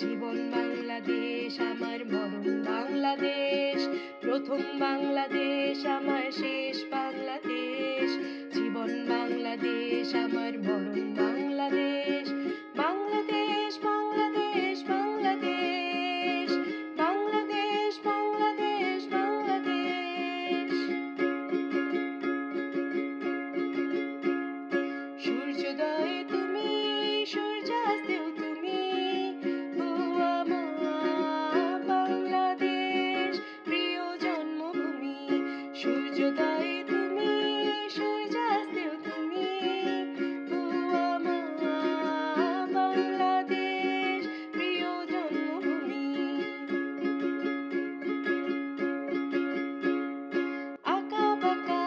জীবন বাংলাদেশ আমার মরণ বাংলাদেশ, প্রথম বাংলাদেশ আমার শেষ বাংলাদেশ। জীবন বাংলাদেশ আমার মরণ বাংলাদেশ, বাংলাদেশ বাংলাদেশ বাংলাদেশ, বাংলাদেশ বাংলাদেশ বাংলাদেশ। সূর্যোদয়ে তুমি, সূর্যাস্তেও তুমি, ও আমার বাংলাদেশ প্রিয় জন্মভূমি। সূর্যোদয়ে তুমি, সূর্যাস্তেও তুমি, ও আমার বাংলাদেশ প্রিয় জন্মভূমি। আঁকা বাঁকা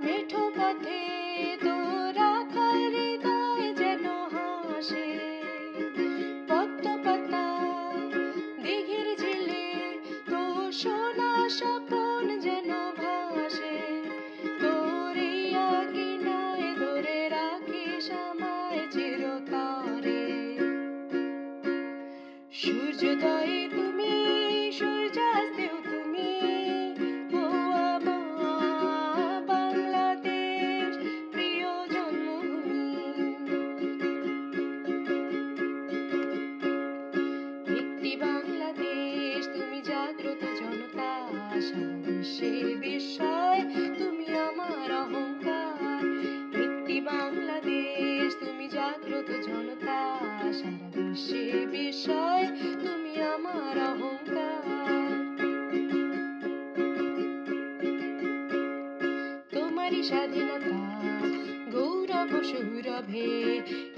মেঠো পথে তোরা হৃদয় যেন হাসে, পদ্ম পাতা দিঘির ঝিলে তো সোনা স্বপন যেন ভাসে। তোর এই আঙিনায় ধরে রাখিস আমায় চিরতরে। সূর্যোদয়ে তুমি, সূর্যাস্তেও তুমি, ও আমার বাংলাদেশ প্রিয় জন্মভূমি। একটি বাংলাদেশ তুমি জাগ্রত জনতা, সারা বিশ্বে বিস্ময় তুমি আমার অহংকার। একটি বাংলাদেশ তুমি জাগ্রত জনতা, সারা বিশ্বে বিস্ময় তুমি আমার অহংকার। তোমারই স্বাধীনতা গৌরব সৌরভে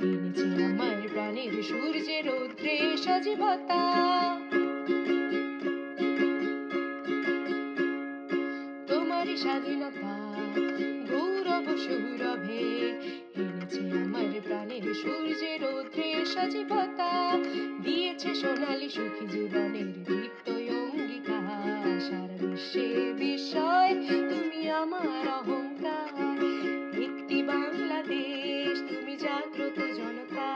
এনেছে আমার প্রাণের সূর্যের রৌদ্রে সজীবতা। তোমারই স্বাধীনতা গৌরব সৌরভে এনেছে আমার প্রাণের সূর্যের রৌদ্রে সজীবতা। দিয়েছে সোনালী সুখী জীবনের দীপ্ত অঙ্গীকার। সারা বিশ্বে বিস্ময় তুমি আমার অহংকার। একটি বাংলাদেশ তুমি জাগ্রত জনতা,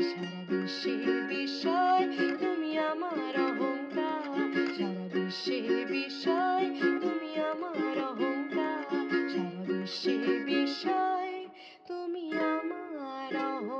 সারা বিশ্বে বিস্ময় তুমি আমার অহংকার। সারা বিশ্বে বিস্ময় তুমি আমার অহংকার। সারা বিশ্বে বিস্ময় তুমি আমার অহংকার।